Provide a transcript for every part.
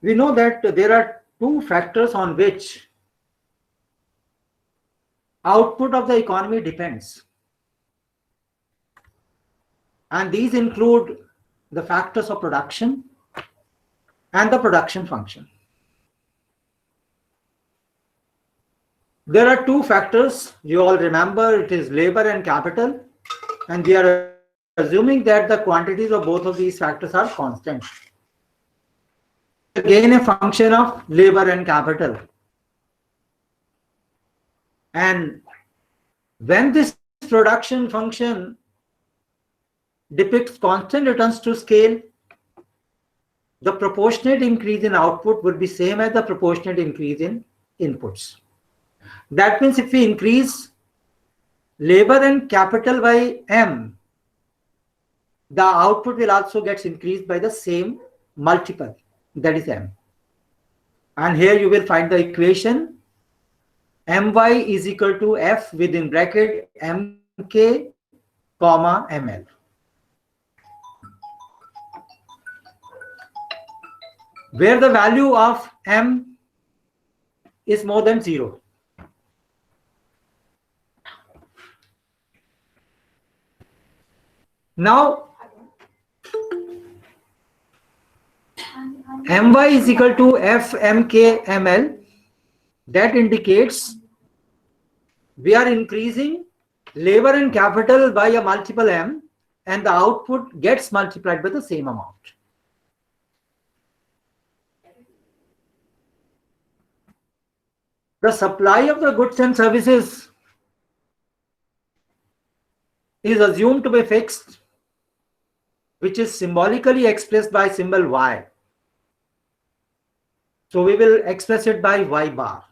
We know that there are two factors on which output of the economy depends. And these include the factors of production and the production function. There are two factors, you all remember, it is labor and capital, and we are assuming that the quantities of both of these factors are constant. Again, a function of labor and capital. And when this production function depicts constant returns to scale, the proportionate increase in output would be same as the proportionate increase in inputs. That means if we increase labor and capital by M, the output will also get increased by the same multiple, that is M. And here you will find the equation My is equal to F within bracket Mk, comma Ml. Where the value of M is more than 0. Now, My is equal to F Mk Ml. That indicates we are increasing labor and capital by a multiple M, and the output gets multiplied by the same amount. The supply of the goods and services is assumed to be fixed, which is symbolically expressed by symbol Y. So we will express it by Y bar.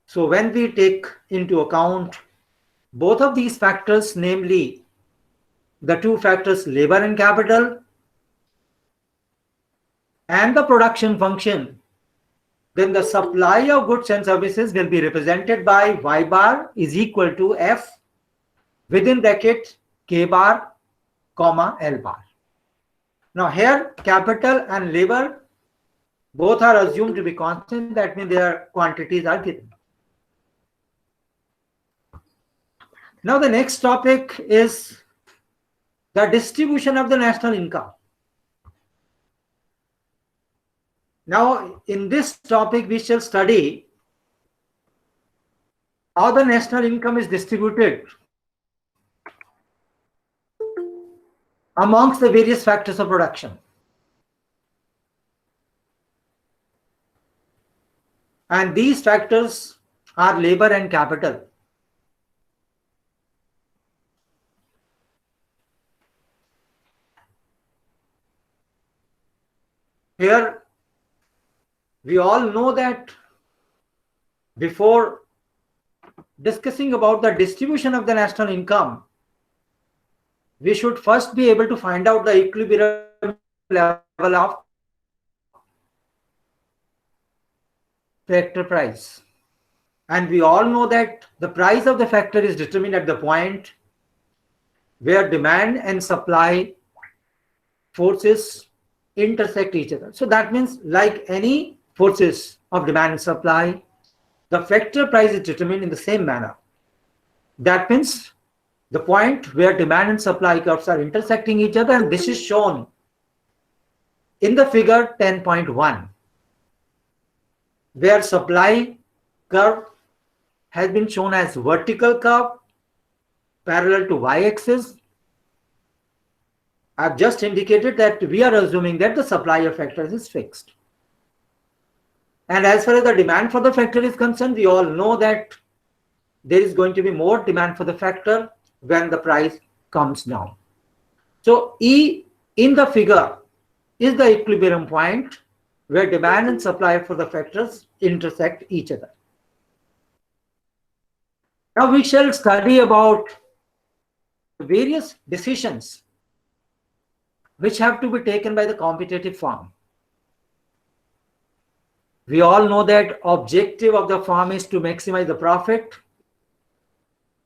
So when we take into account both of these factors, namely the two factors labor and capital and the production function, then the supply of goods and services will be represented by Y bar is equal to F within bracket K bar, comma L bar. Now here capital and labor both are assumed to be constant, that means their quantities are given. Now the next topic is the distribution of the national income. Now in this topic we shall study how the national income is distributed amongst the various factors of production. And these factors are labor and capital. Here we all know that before discussing about the distribution of the national income, we should first be able to find out the equilibrium level of factor price. And we all know that the price of the factor is determined at the point where demand and supply forces intersect each other. So that means like any forces of demand and supply, the factor price is determined in the same manner. That means the point where demand and supply curves are intersecting each other, and this is shown in the figure 10.1, where supply curve has been shown as vertical curve parallel to y-axis. I've just indicated that we are assuming that the supply of factors is fixed. And as far as the demand for the factor is concerned, we all know that there is going to be more demand for the factor when the price comes down. So E in the figure is the equilibrium point where demand and supply for the factors intersect each other. Now we shall study about various decisions which have to be taken by the competitive firm. We all know that objective of the firm is to maximize the profit,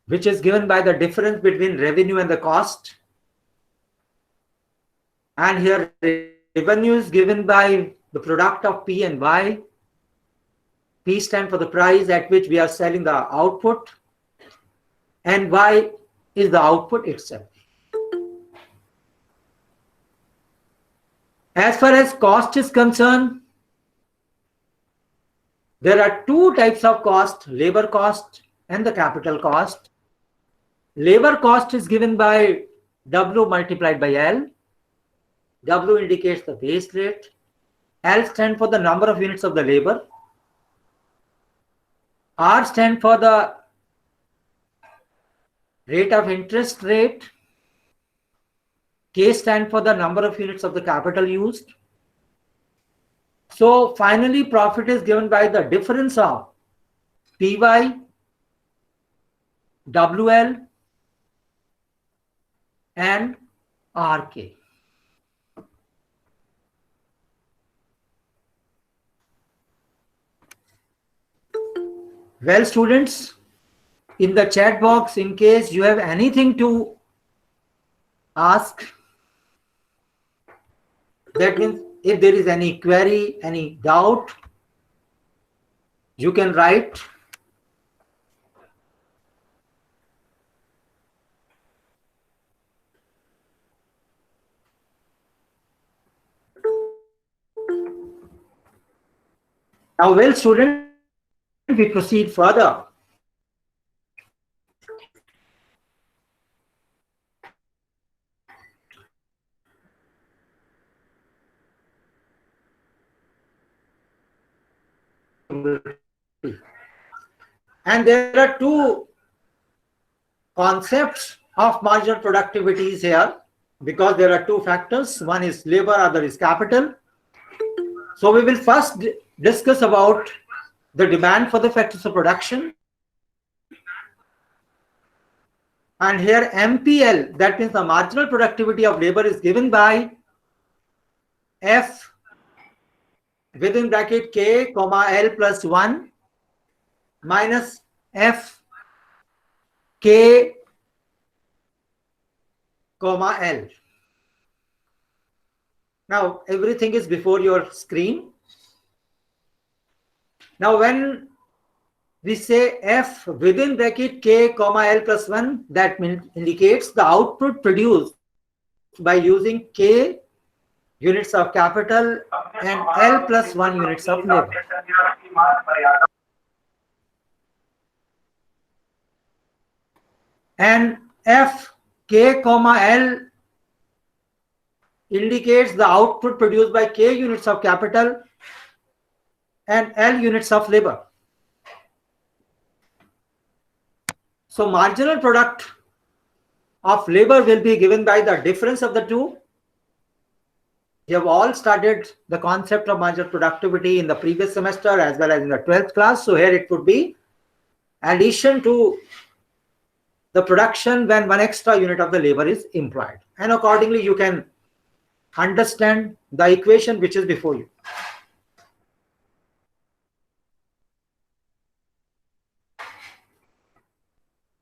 which is given by the difference between revenue and the cost. And here revenue is given by the product of P and Y. P stands for the price at which we are selling the output, and Y is the output itself. As far as cost is concerned, there are two types of cost, labor cost and the capital cost. Labor cost is given by W multiplied by L. W indicates the base rate. L stands for the number of units of the labor. R stands for the rate of interest rate. K stands for the number of units of the capital used. So finally, profit is given by the difference of PY, WL, and RK. Well, students, in the chat box, in case you have anything to ask, that means if there is any query, any doubt, you can write. Now, well, students, we proceed further. And there are two concepts of marginal productivities here, because there are two factors. One is labor, other is capital. So we will first discuss about the demand for the factors of production. And here MPL, that means the marginal productivity of labor, is given by F within bracket K, comma L plus 1 minus F K, comma L. Now everything is before your screen. Now when we say F within bracket K, comma L plus 1, that indicates the output produced by using K units of capital and L plus 1 units of labor. And F K, comma L indicates the output produced by K units of capital and L units of labor. So marginal product of labor will be given by the difference of the two. You have all studied the concept of marginal productivity in the previous semester as well as in the 12th class. So here it would be addition to the production when one extra unit of the labor is employed. And accordingly, you can understand the equation which is before you.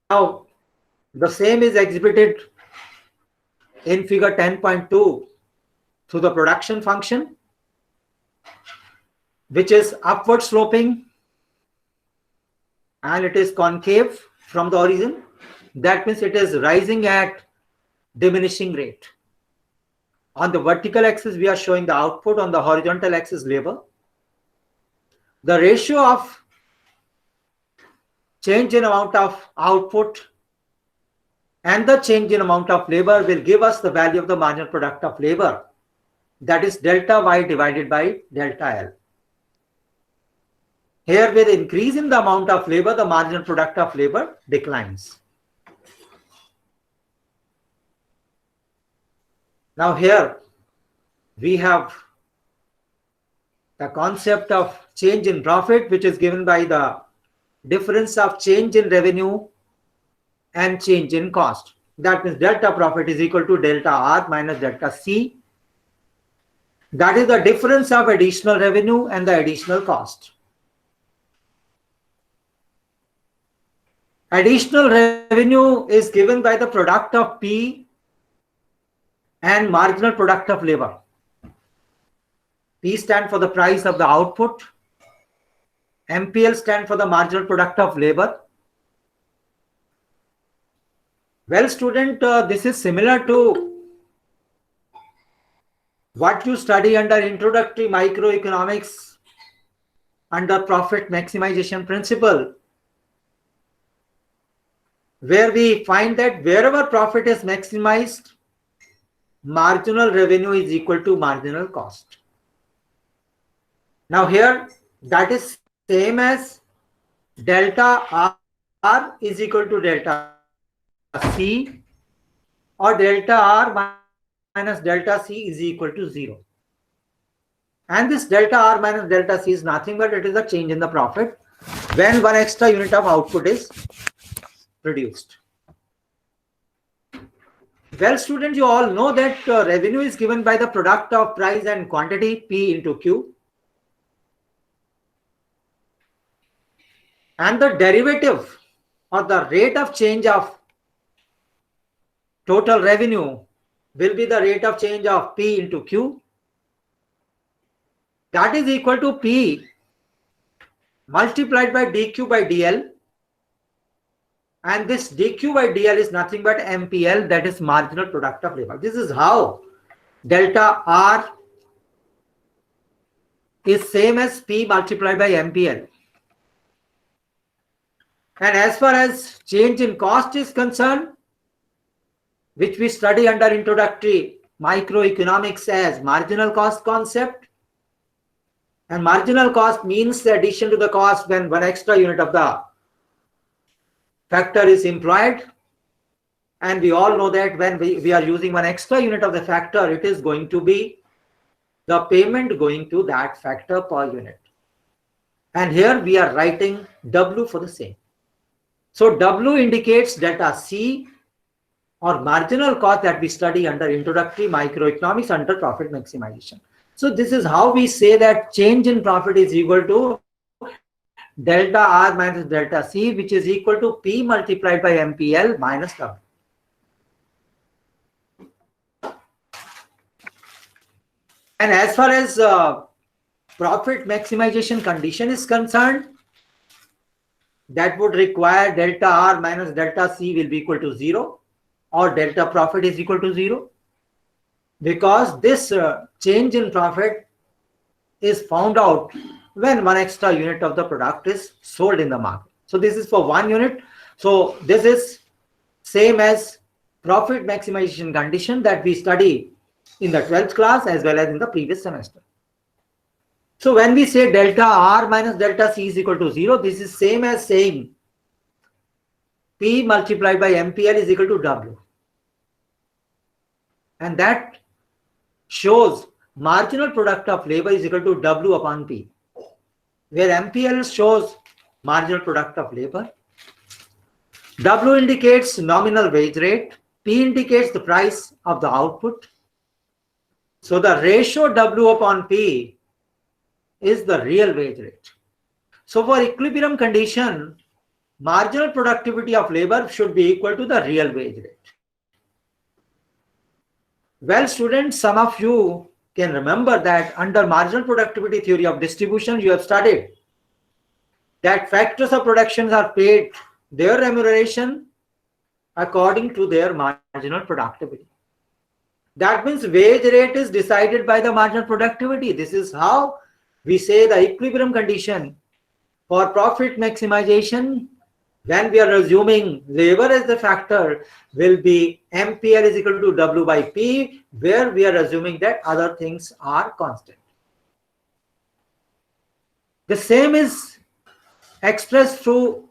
Now, the same is exhibited in figure 10.2 through the production function, which is upward sloping and it is concave from the origin. That means it is rising at diminishing rate. On the vertical axis, we are showing the output. On the horizontal axis, labor. The ratio of change in amount of output and the change in amount of labor will give us the value of the marginal product of labor. That is delta Y divided by delta L. Here, with increase in the amount of labor, the marginal product of labor declines. Now here we have the concept of change in profit, which is given by the difference of change in revenue and change in cost. That means delta profit is equal to delta R minus delta C. That is the difference of additional revenue and the additional cost. Additional revenue is given by the product of P and marginal product of labor. P stand for the price of the output. MPL stand for the marginal product of labor. Well, student, this is similar to what you study under introductory microeconomics under profit maximization principle, where we find that wherever profit is maximized, marginal revenue is equal to marginal cost. Now here, that is same as delta R is equal to delta C, or delta R minus delta C is equal to 0. And this delta R minus delta C is nothing but it is a change in the profit when one extra unit of output is produced. Well, students, you all know that revenue is given by the product of price and quantity, P into Q. And the derivative or the rate of change of total revenue will be the rate of change of P into Q. That is equal to P multiplied by dQ by dL. And this dQ by dL is nothing but MPL, that is marginal product of labor. This is how delta R is same as P multiplied by MPL. And as far as change in cost is concerned, which we study under introductory microeconomics as marginal cost concept, and marginal cost means the addition to the cost when one extra unit of the factor is employed. And we all know that when we are using one extra unit of the factor, it is going to be the payment going to that factor per unit. And here we are writing W for the same. So W indicates delta C or marginal cost that we study under introductory microeconomics under profit maximization. So this is how we say that change in profit is equal to delta R minus delta C, which is equal to P multiplied by MPL minus W. And as far as profit maximization condition is concerned, that would require delta R minus delta C will be equal to 0, or delta profit is equal to 0, because this change in profit is found out when one extra unit of the product is sold in the market. So this is for 1 unit. So this is same as profit maximization condition that we study in the 12th class as well as in the previous semester. So when we say delta R minus delta C is equal to 0, this is same as saying P multiplied by MPL is equal to W. And that shows marginal product of labor is equal to W upon P, where MPL shows marginal product of labor. W indicates nominal wage rate. P indicates the price of the output. So the ratio W upon P is the real wage rate. So for equilibrium condition, marginal productivity of labor should be equal to the real wage rate. Well, students, some of you can remember that under marginal productivity theory of distribution, you have studied that factors of production are paid their remuneration according to their marginal productivity. That means wage rate is decided by the marginal productivity. This is how we say the equilibrium condition for profit maximization when we are assuming labor as the factor will be MPL is equal to W by P, where we are assuming that other things are constant. The same is expressed through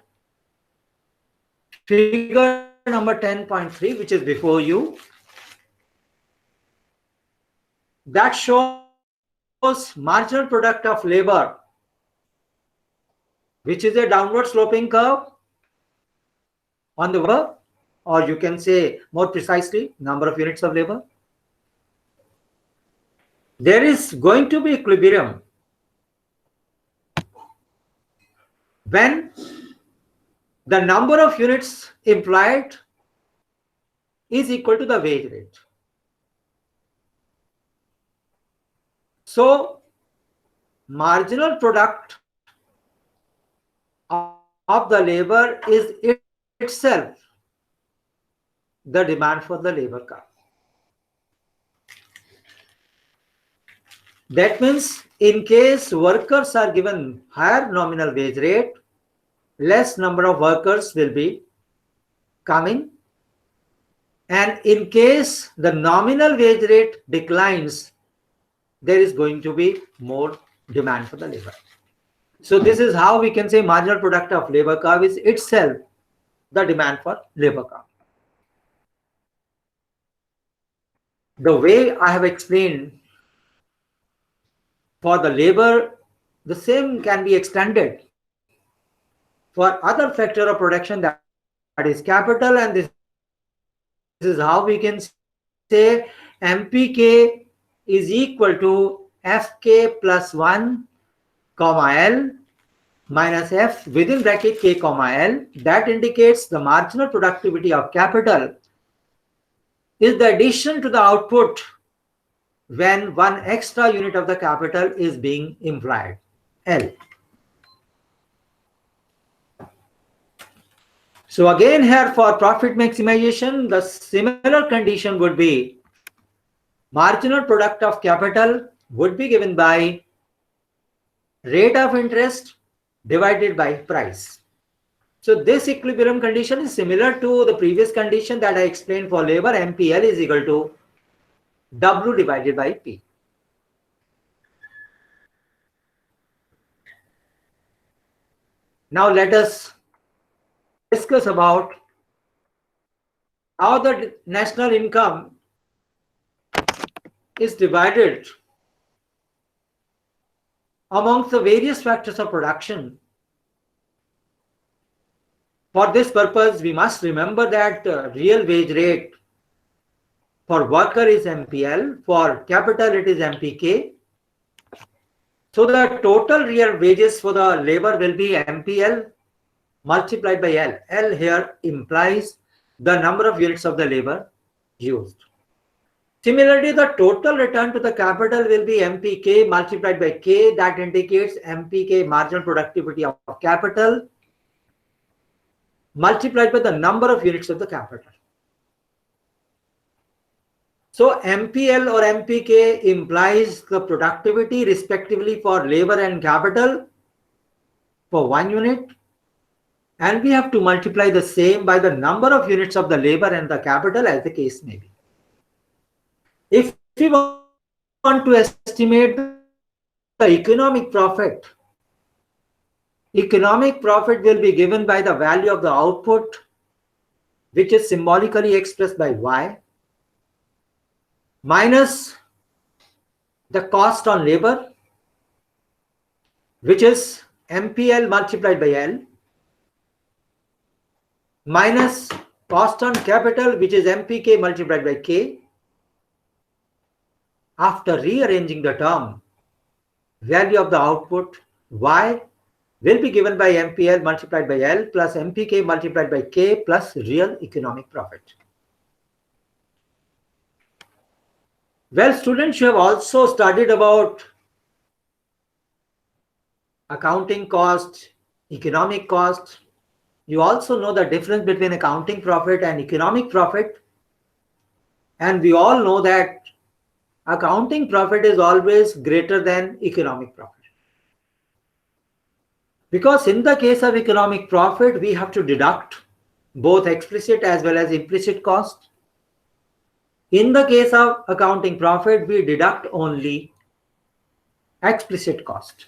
figure number 10.3, which is before you. That shows marginal product of labor, which is a downward sloping curve on the labor, or you can say more precisely, number of units of labor. There is going to be equilibrium when the number of units employed is equal to the wage rate. So marginal product of the labor is itself the demand for the labor cost. That means in case workers are given higher nominal wage rate, less number of workers will be coming. And in case the nominal wage rate declines, there is going to be more demand for the labor. So this is how we can say marginal product of labor curve is itself the demand for labor curve. The way I have explained for the labor, the same can be extended for other factor of production, that is capital, and this is how we can say MPK is equal to FK plus 1, L minus F within bracket K, L. That indicates the marginal productivity of capital is the addition to the output when one extra unit of the capital is being employed, L. So again here for profit maximization, the similar condition would be marginal product of capital would be given by rate of interest divided by price. So this equilibrium condition is similar to the previous condition that I explained for labor. MPL is equal to W divided by P. Now let us discuss about how the national income is divided amongst the various factors of production. For this purpose, we must remember that real wage rate for worker is MPL, for capital it is MPK. So the total real wages for the labor will be MPL multiplied by L. L here implies the number of units of the labor used. Similarly, the total return to the capital will be MPK multiplied by K. That indicates MPK marginal productivity of capital multiplied by the number of units of the capital. So MPL or MPK implies the productivity respectively for labor and capital for 1 unit, and we have to multiply the same by the number of units of the labor and the capital as the case may be. If we want to estimate the economic profit will be given by the value of the output, which is symbolically expressed by Y, minus the cost on labor, which is MPL multiplied by L, minus cost on capital, which is MPK multiplied by K. After rearranging the term, value of the output Y will be given by MPL multiplied by L plus MPK multiplied by K plus real economic profit. Well, students, you have also studied about accounting cost, economic cost. You also know the difference between accounting profit and economic profit. And we all know that accounting profit is always greater than economic profit. Because in the case of economic profit, we have to deduct both explicit as well as implicit cost. In the case of accounting profit, we deduct only explicit cost.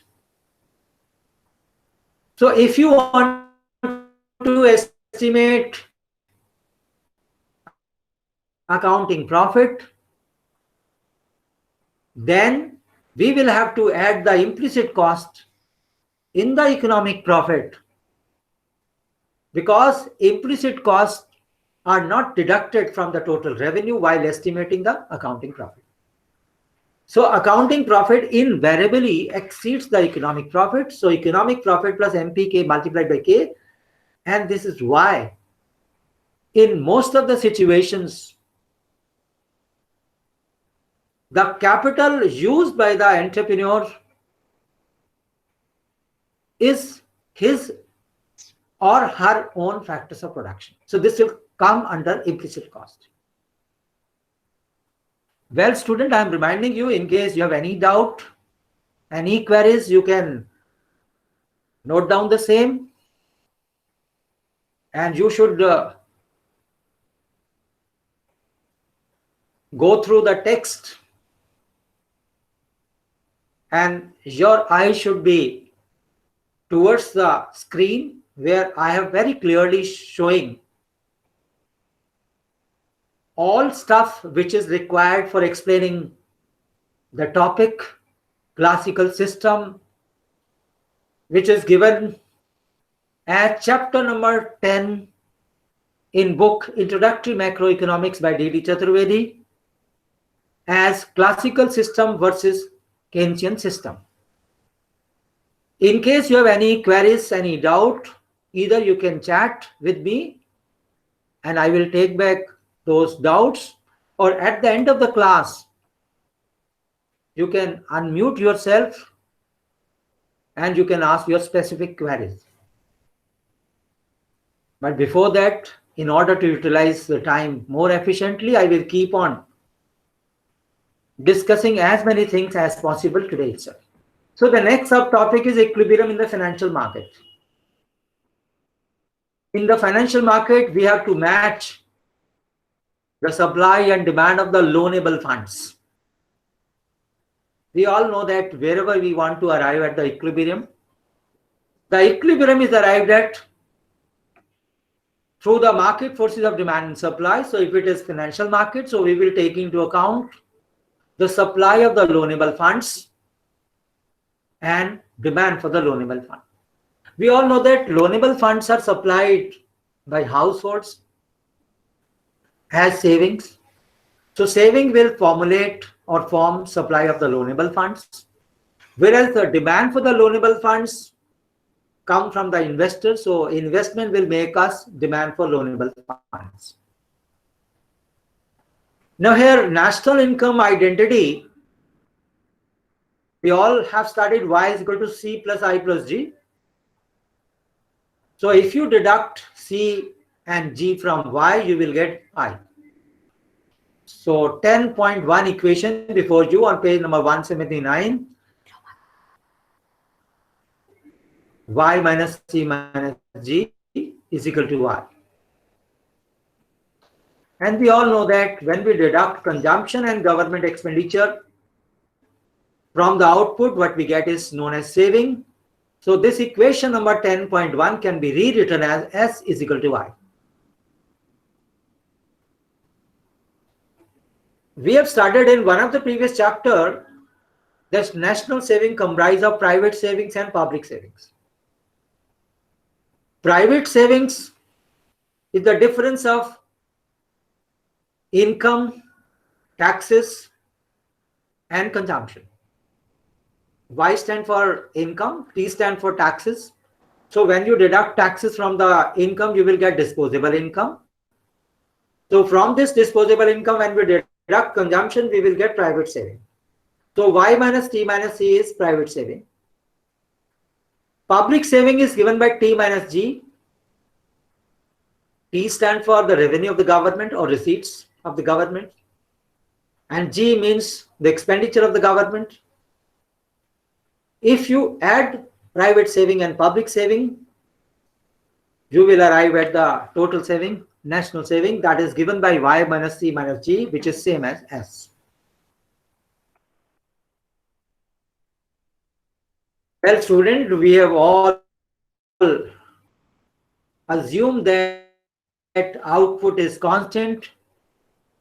So if you want to estimate accounting profit, then we will have to add the implicit cost in the economic profit, because implicit costs are not deducted from the total revenue while estimating the accounting profit. So accounting profit invariably exceeds the economic profit. So economic profit plus MPK multiplied by K. And this is why in most of the situations, the capital used by the entrepreneur is his or her own factors of production. So this will come under implicit cost. Well, student, I am reminding you, in case you have any doubt, any queries, you can note down the same, and you should go through the text, and your eye should be towards the screen where I have very clearly showing all stuff which is required for explaining the topic, classical system, which is given at chapter number 10 in book Introductory Macroeconomics by D.D. Chaturvedi as classical system versus Keynesian system. In case you have any queries, any doubt, either you can chat with me and I will take back those doubts, or at the end of the class, you can unmute yourself and you can ask your specific queries. But before that, in order to utilize the time more efficiently, I will keep on discussing as many things as possible today itself. So the next subtopic is equilibrium in the financial market. In the financial market, we have to match the supply and demand of the loanable funds. We all know that wherever we want to arrive at the equilibrium is arrived at through the market forces of demand and supply. So if it is financial market, so we will take into account the supply of the loanable funds and demand for the loanable fund. We all know that loanable funds are supplied by households as savings. So saving will formulate or form supply of the loanable funds, whereas the demand for the loanable funds come from the investors. So investment will make us demand for loanable funds. Now here, national income identity, we all have studied y is equal to c plus I plus g. So if you deduct c and g from y, you will get I. So 10.1 equation before you on page number 179. Y minus c minus g is equal to y. And we all know that when we deduct consumption and government expenditure from the output, what we get is known as saving. So this equation number 10.1 can be rewritten as S is equal to I. We have started in one of the previous chapter that national saving comprise of private savings and public savings. Private savings is the difference of income, taxes, and consumption. Y stand for income, T stand for taxes. So when you deduct taxes from the income, you will get disposable income. So from this disposable income, when we deduct consumption, we will get private saving. So Y minus T minus C is private saving. Public saving is given by T minus G. T stand for the revenue of the government or receipts of the government, and G means the expenditure of the government. If you add private saving and public saving, you will arrive at the total saving, national saving, that is given by Y minus C minus G, which is same as S. Well, student, we have all assumed that output is constant,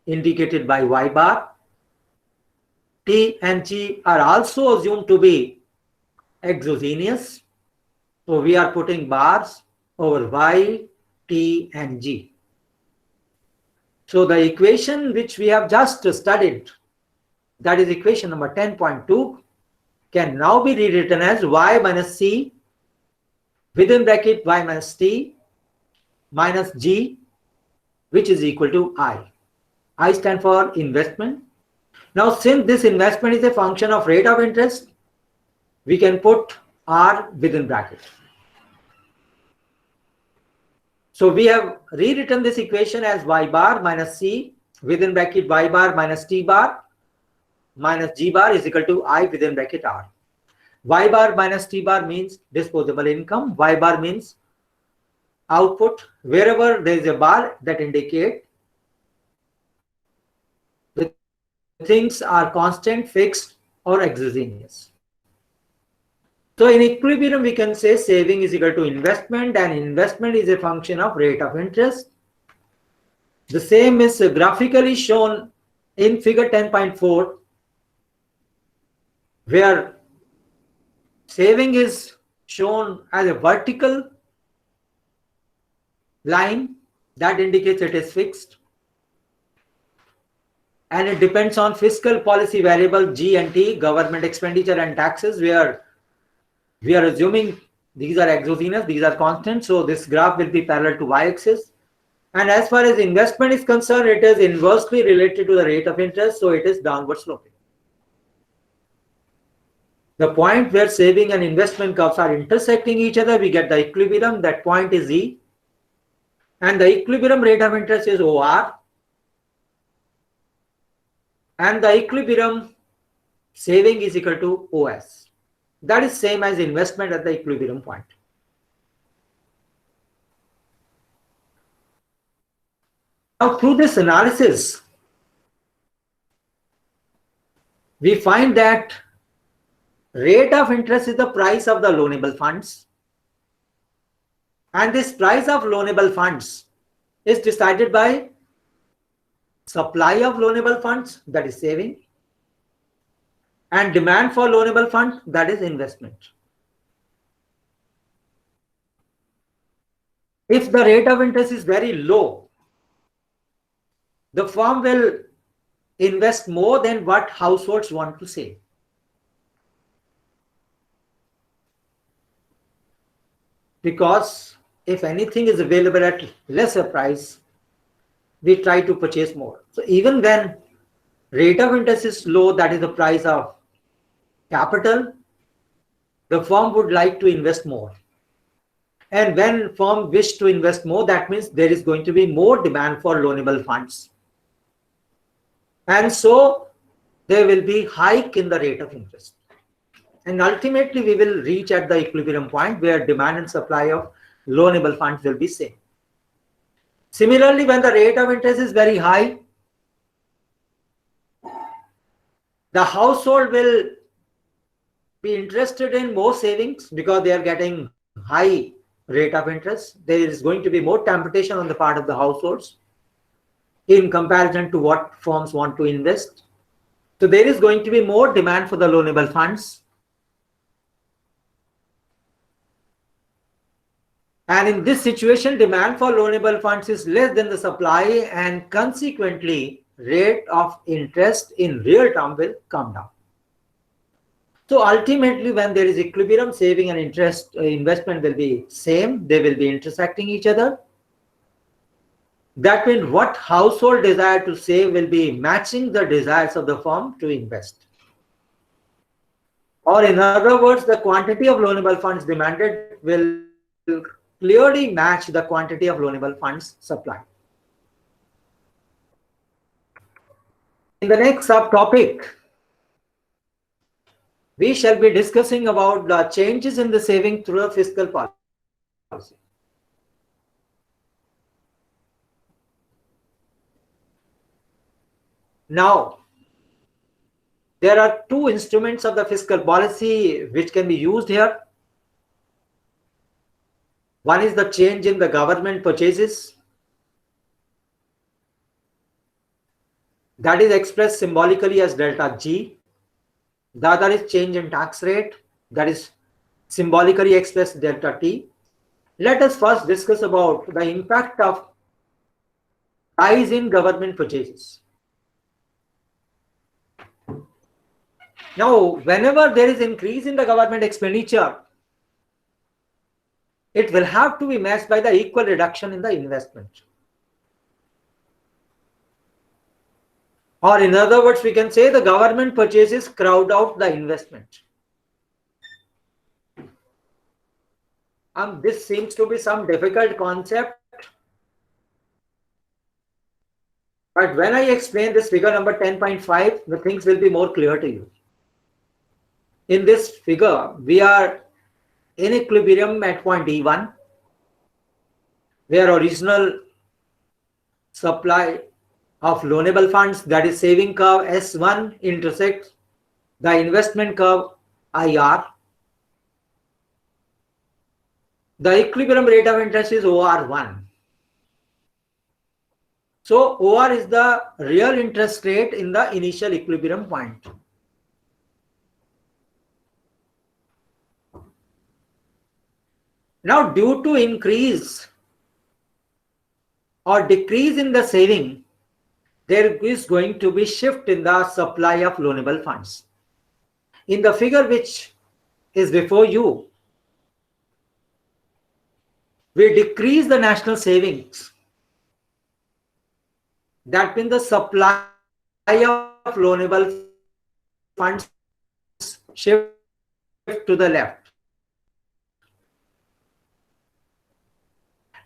indicated by Y bar. T and G are also assumed to be exogenous. So we are putting bars over Y, T, and G. So the equation which we have just studied, that is equation number 10.2, can now be rewritten as Y minus C within bracket Y minus T minus G, which is equal to I. I stand for investment. Now, since this investment is a function of rate of interest, we can put R within bracket. So we have rewritten this equation as y bar minus C within bracket y bar minus T bar minus G bar is equal to I within bracket R. Y bar minus T bar means disposable income. Y bar means output. Wherever there is a bar that indicate the things are constant, fixed, or exogenous. So in equilibrium, we can say saving is equal to investment, and investment is a function of rate of interest. The same is graphically shown in figure 10.4, where saving is shown as a vertical line that indicates it is fixed, and it depends on fiscal policy variable G and T, government expenditure and taxes, where we are assuming these are exogenous, these are constant, so this graph will be parallel to y-axis. And as far as investment is concerned, it is inversely related to the rate of interest, so it is downward sloping. The point where saving and investment curves are intersecting each other, we get the equilibrium. That point is E, and the equilibrium rate of interest is OR, and the equilibrium saving is equal to OS. That is same as investment at the equilibrium point. Now, through this analysis, we find that rate of interest is the price of the loanable funds, and this price of loanable funds is decided by supply of loanable funds, that is saving, and demand for loanable funds, that is investment. If the rate of interest is very low, the firm will invest more than what households want to save. Because if anything is available at lesser price, we try to purchase more. So even when rate of interest is low, that is the price of capital, the firm would like to invest more. And when firm wish to invest more, that means there is going to be more demand for loanable funds. And so there will be hike in the rate of interest. And ultimately, we will reach at the equilibrium point where demand and supply of loanable funds will be same. Similarly, when the rate of interest is very high, the household will be interested in more savings because they are getting high rate of interest. There is going to be more temptation on the part of the households in comparison to what firms want to invest. So there is going to be more demand for the loanable funds. And in this situation, demand for loanable funds is less than the supply, and consequently, rate of interest in real term will come down. So ultimately, when there is equilibrium, saving and interest investment will be same. They will be intersecting each other. That means what household desire to save will be matching the desires of the firm to invest. Or in other words, the quantity of loanable funds demanded will clearly match the quantity of loanable funds supplied. In the next subtopic, we shall be discussing about the changes in the saving through a fiscal policy. Now, there are two instruments of the fiscal policy which can be used here. One is the change in the government purchases. That is expressed symbolically as delta G. The other is change in tax rate. That is symbolically expressed delta T. Let us first discuss about the impact of rise in government purchases. Now, whenever there is increase in the government expenditure, it will have to be matched by the equal reduction in the investment. Or in other words, we can say the government purchases crowd out the investment. This seems to be some difficult concept, but when I explain this figure number 10.5, the things will be more clear to you. In this figure, we are in equilibrium at point E1, where original supply of loanable funds, that is saving curve S1, intersects the investment curve IR. The equilibrium rate of interest is OR1. So OR is the real interest rate in the initial equilibrium point. Now, due to increase or decrease in the saving, there is going to be shift in the supply of loanable funds. In the figure which is before you, we decrease the national savings. That means the supply of loanable funds shift to the left.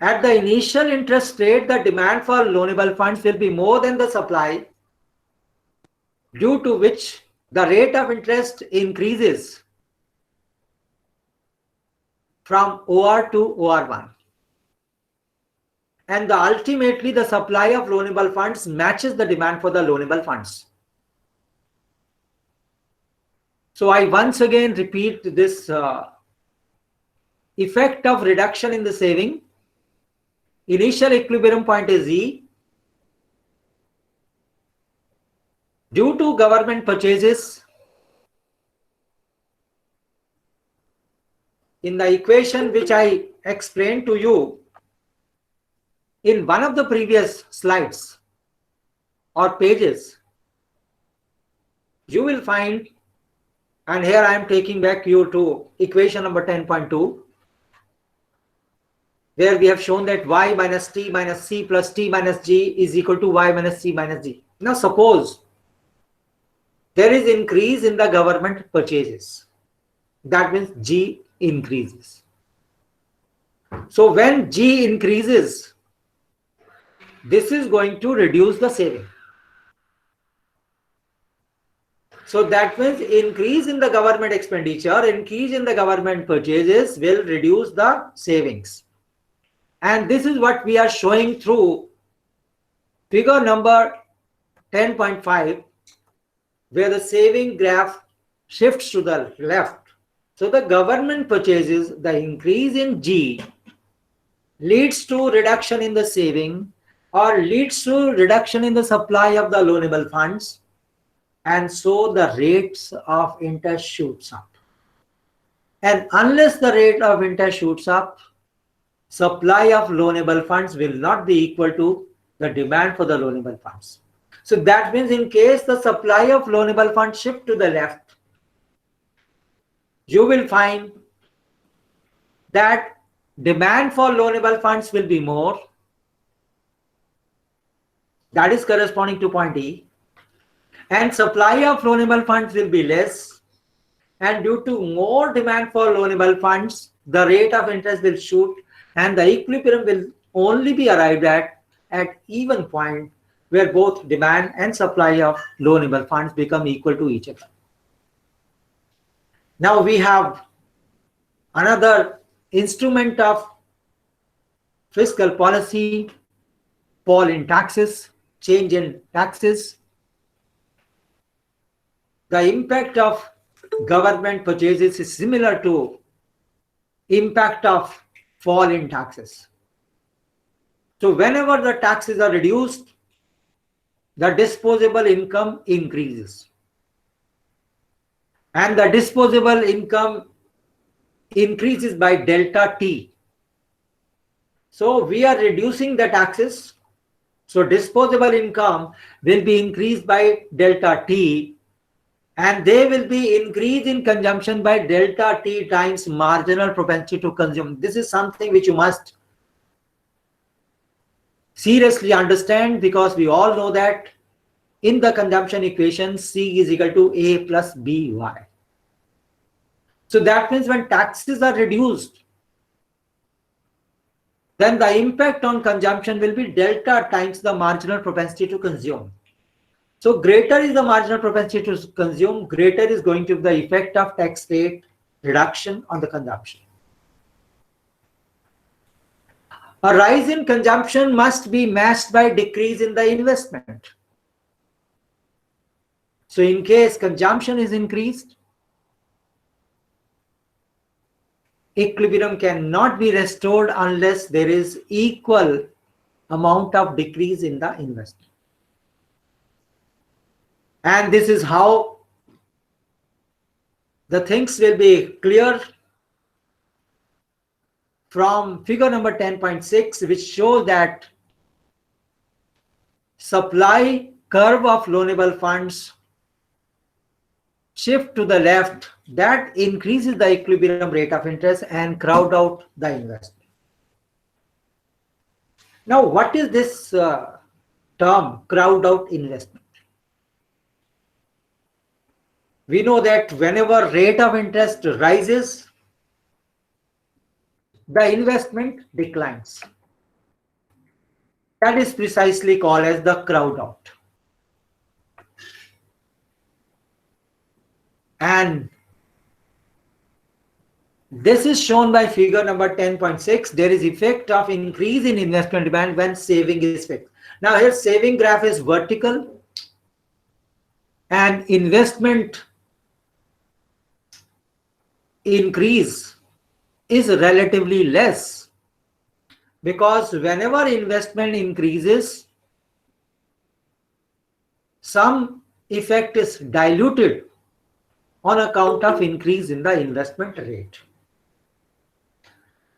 At the initial interest rate, the demand for loanable funds will be more than the supply, due to which the rate of interest increases from OR to OR1. And ultimately, the supply of loanable funds matches the demand for the loanable funds. So I once again repeat this effect of reduction in the saving. Initial equilibrium point is E. Due to government purchases, in the equation which I explained to you in one of the previous slides or pages, you will find, and here I am taking back you to equation number 10.2, where we have shown that y minus t minus c plus t minus g is equal to y minus c minus d. Now suppose there is increase in the government purchases. That means G increases. So when G increases, this is going to reduce the saving. So that means increase in the government expenditure, increase in the government purchases will reduce the savings. And this is what we are showing through figure number 10.5, where the saving graph shifts to the left. So the government purchases, the increase in G leads to reduction in the saving or leads to reduction in the supply of the loanable funds, and so the rates of interest shoots up. And unless the rate of interest shoots up, supply of loanable funds will not be equal to the demand for the loanable funds. So that means in case the supply of loanable funds shift to the left, you will find that demand for loanable funds will be more. That is corresponding to point E. And supply of loanable funds will be less. And due to more demand for loanable funds, the rate of interest will shoot, and the equilibrium will only be arrived at even point where both demand and supply of loanable funds become equal to each other. Now we have another instrument of fiscal policy, fall in taxes, change in taxes. The impact of government purchases is similar to impact of fall in taxes. So whenever the taxes are reduced, the disposable income increases. And the disposable income increases by delta T. So we are reducing the taxes. So disposable income will be increased by delta T, and they will be increased in consumption by delta T times marginal propensity to consume. This is something which you must seriously understand, because we all know that in the consumption equation, C is equal to A plus BY. So that means when taxes are reduced, then the impact on consumption will be delta times the marginal propensity to consume. So greater is the marginal propensity to consume, greater is going to be the effect of tax rate reduction on the consumption. A rise in consumption must be matched by decrease in the investment. So in case consumption is increased, equilibrium cannot be restored unless there is equal amount of decrease in the investment. And this is how the things will be clear from figure number 10.6, which shows that supply curve of loanable funds shift to the left, that increases the equilibrium rate of interest and crowd out the investment. Now, what is this term, crowd out investment? We know that whenever rate of interest rises, the investment declines. That is precisely called as the crowd out. And this is shown by figure number 10.6. There is effect of increase in investment demand when saving is fixed. Now here saving graph is vertical and investment increase is relatively less, because whenever investment increases, some effect is diluted on account of increase in the investment rate.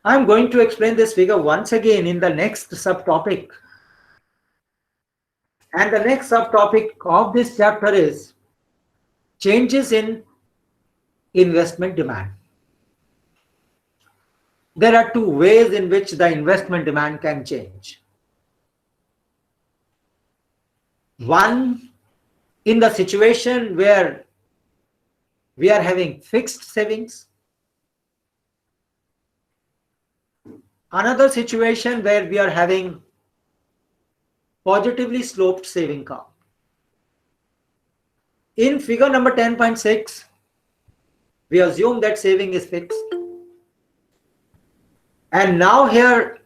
I'm going to explain this figure once again in the next subtopic. And the next subtopic of this chapter is changes in investment demand. There are two ways in which the investment demand can change. One, in the situation where we are having fixed savings. Another situation where we are having positively sloped saving curve. In figure number 10.6, we assume that saving is fixed. And now here,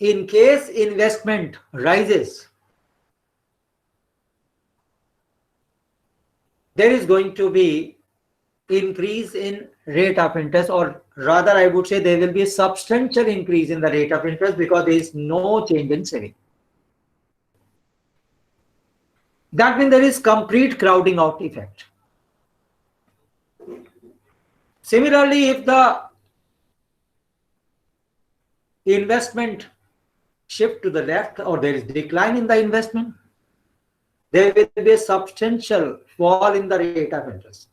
in case investment rises, there is going to be increase in rate of interest, or rather I would say there will be a substantial increase in the rate of interest because there is no change in saving. That means there is complete crowding out effect. Similarly, if the investment shift to the left or there is decline in the investment, there will be a substantial fall in the rate of interest.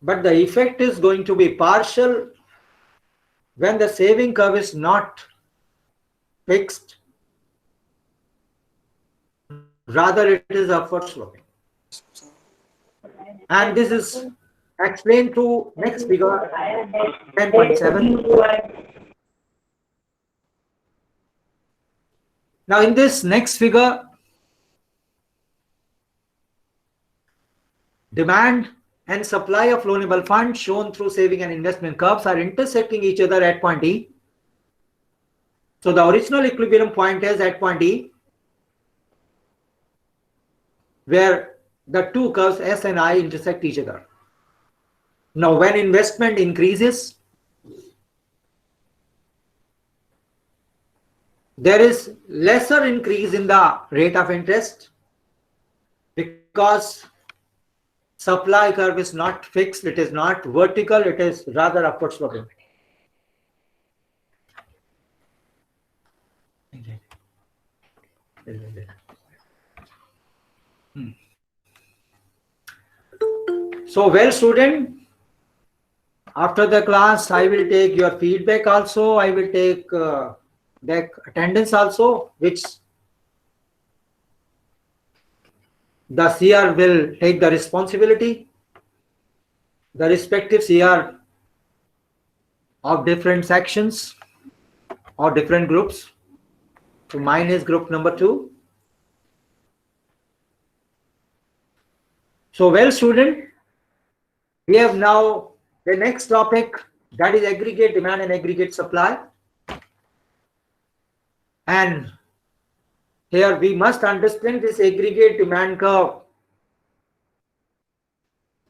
But the effect is going to be partial when the saving curve is not fixed, rather it is upward sloping. And this is explained through next figure 10.7. Now in this next figure, demand and supply of loanable funds shown through saving and investment curves are intersecting each other at point E. So the original equilibrium point is at point E, where the two curves S and I intersect each other. Now when investment increases, there is lesser increase in the rate of interest because supply curve is not fixed, it is not vertical, it is rather upward sloping. So well student, after the class I will take your feedback also, I will take back attendance also, which the CR will take the responsibility. The respective CR of different sections or different groups. So mine is group number 2. So well, student, we have now the next topic, that is aggregate demand and aggregate supply. And here we must understand this aggregate demand curve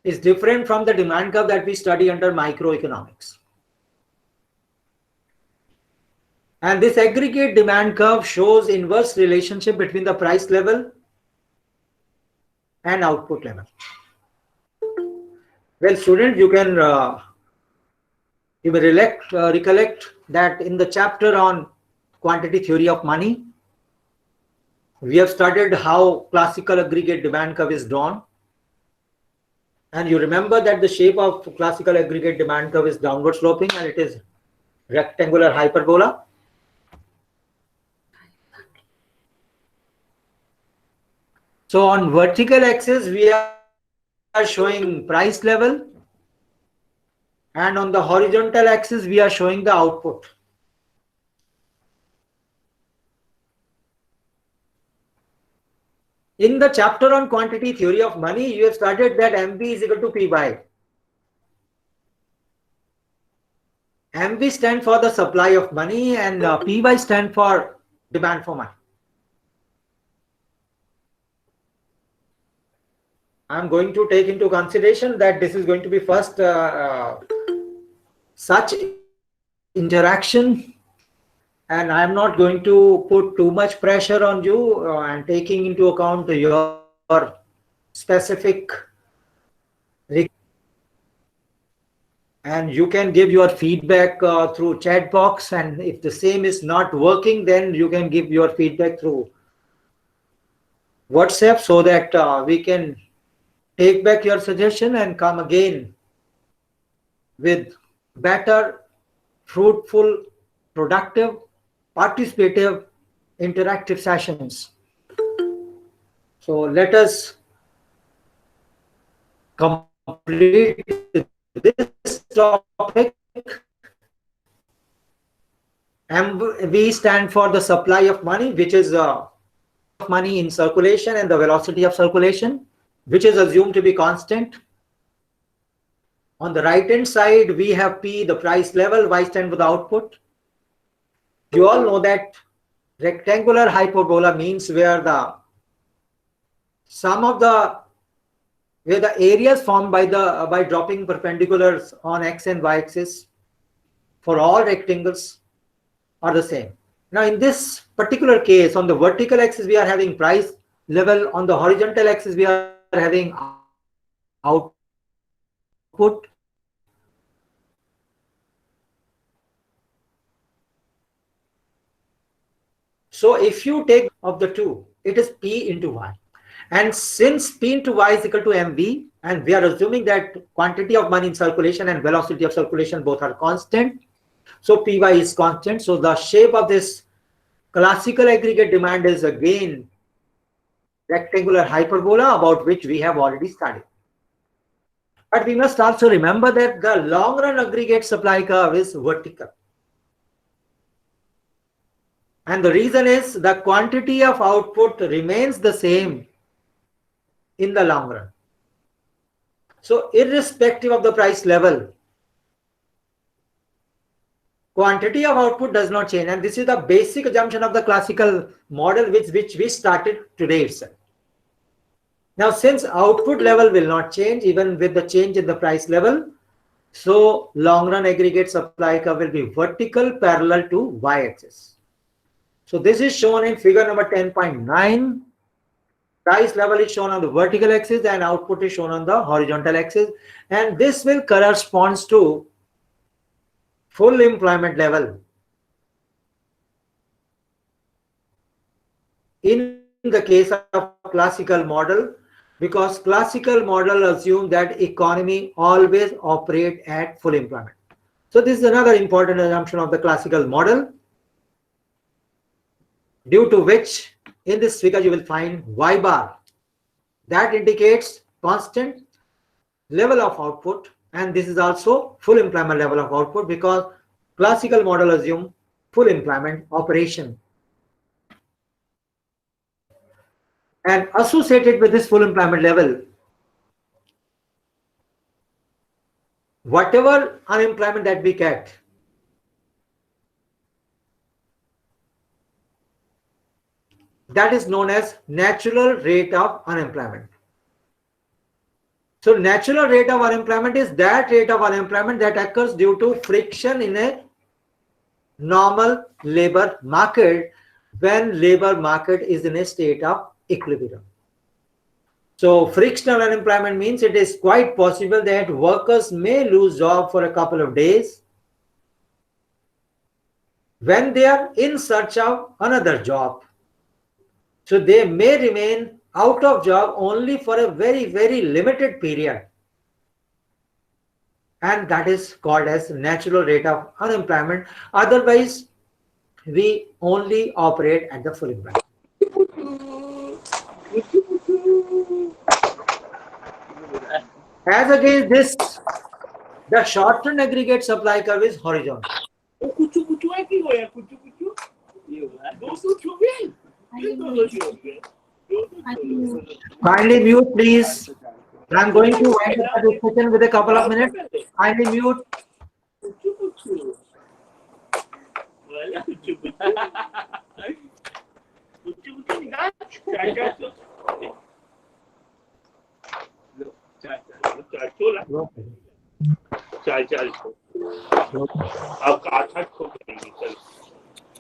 is different from the demand curve that we study under microeconomics. And this aggregate demand curve shows inverse relationship between the price level and output level. Well, student, you may recollect that in the chapter on quantity theory of money, we have studied how classical aggregate demand curve is drawn. And you remember that the shape of classical aggregate demand curve is downward sloping and it is rectangular hyperbola. So on vertical axis, we are showing price level, and on the horizontal axis, we are showing the output. In the chapter on quantity theory of money, you have studied that MV is equal to PY. MV stand for the supply of money and PY stand for demand for money. I'm going to take into consideration that this is going to be first such interaction, and I'm not going to put too much pressure on you and taking into account your specific, and you can give your feedback through chat box, and if the same is not working, then you can give your feedback through WhatsApp so that we can take back your suggestion and come again with better, fruitful, productive, participative, interactive sessions. So let us complete this topic. MV stand for the supply of money, which is money in circulation, and the velocity of circulation, which is assumed to be constant. On the right hand side, we have P, the price level, Y stand for the output. You all know that rectangular hyperbola means where the sum of where the areas formed by dropping perpendiculars on X and Y axis for all rectangles are the same. Now in this particular case, on the vertical axis we are having price level, on the horizontal axis we are having output. So if you take of the two, it is P into Y. And since P into Y is equal to MV, and we are assuming that quantity of money in circulation and velocity of circulation both are constant, so PY is constant. So the shape of this classical aggregate demand is again rectangular hyperbola, about which we have already studied. But we must also remember that the long run aggregate supply curve is vertical. And the reason is the quantity of output remains the same in the long run. So irrespective of the price level, quantity of output does not change. And this is the basic assumption of the classical model which we started today itself. Now, since output level will not change even with the change in the price level, so long run aggregate supply curve will be vertical parallel to y-axis. So this is shown in figure number 10.9. Price level is shown on the vertical axis and output is shown on the horizontal axis, and this will corresponds to full employment level in the case of classical model, because classical model assumes that economy always operate at full employment. So this is another important assumption of the classical model, due to which in this figure you will find Y bar that indicates constant level of output, and this is also full employment level of output, because Classical model assume full employment operation. And associated with this full employment level, whatever unemployment that we get, that is known as natural rate of unemployment. So natural rate of unemployment is that rate of unemployment that occurs due to friction in a normal labor market when labor market is in a state of equilibrium. So frictional unemployment means it is quite possible that workers may lose job for a couple of days when they are in search of another job. So they may remain out of job only for a very, very limited period. And that is called as natural rate of unemployment. Otherwise, we only operate at the full employment. As against this, the short-term aggregate supply curve is horizontal. Kindly mute, please. I'm going to wind up the discussion with a couple of minutes. Kindly mute.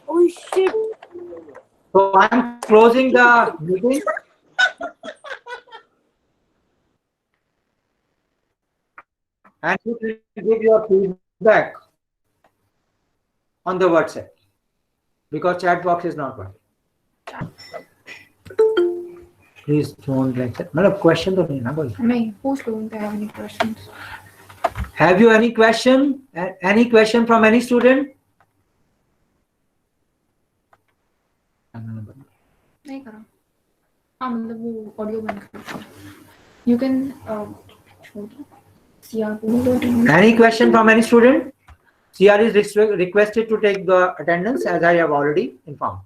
Oh shit. So I'm closing the meeting. And you will give your feedback on the WhatsApp because chat box is not working. Please don't like that. मतलब question तो नहीं ना कोई. नहीं, पूछ लो उनसे have any questions. Have you any question? Any question from any student? नहीं करा. हाँ मतलब वो ऑडियो बंद कर. You can छोड़ दो. Any question from any student? CR is requested to take the attendance as I have already informed.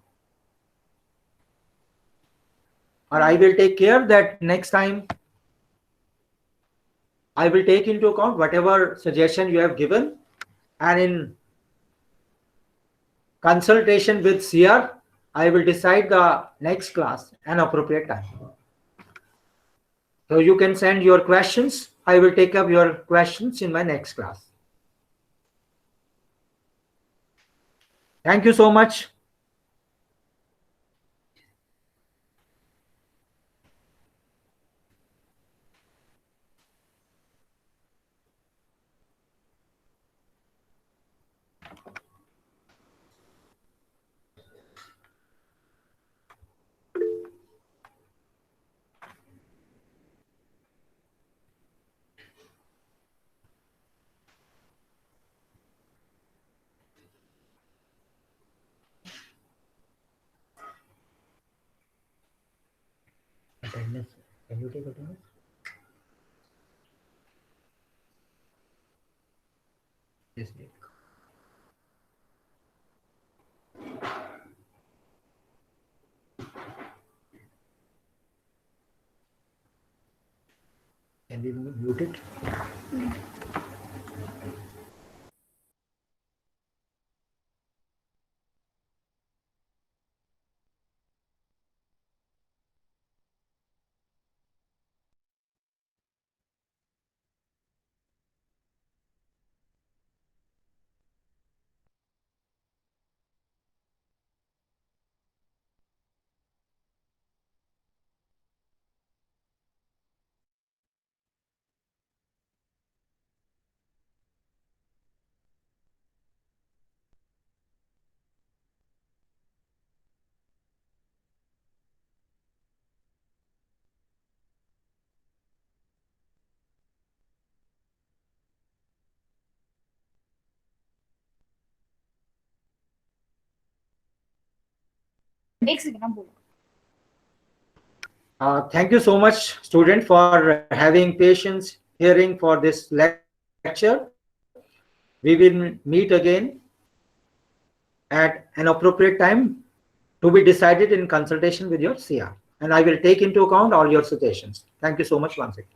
Or I will take care that next time I will take into account whatever suggestion you have given, and in consultation with CR, I will decide the next class and appropriate time. So you can send your questions. I will take up your questions in my next class. Thank you so much. Attendance. Can you take attendance? Yes, take. Can we mute it? Thank you so much, student, for having patience hearing for this lecture. We will meet again at an appropriate time to be decided in consultation with your CR. And I will take into account all your suggestions. Thank you so much once again.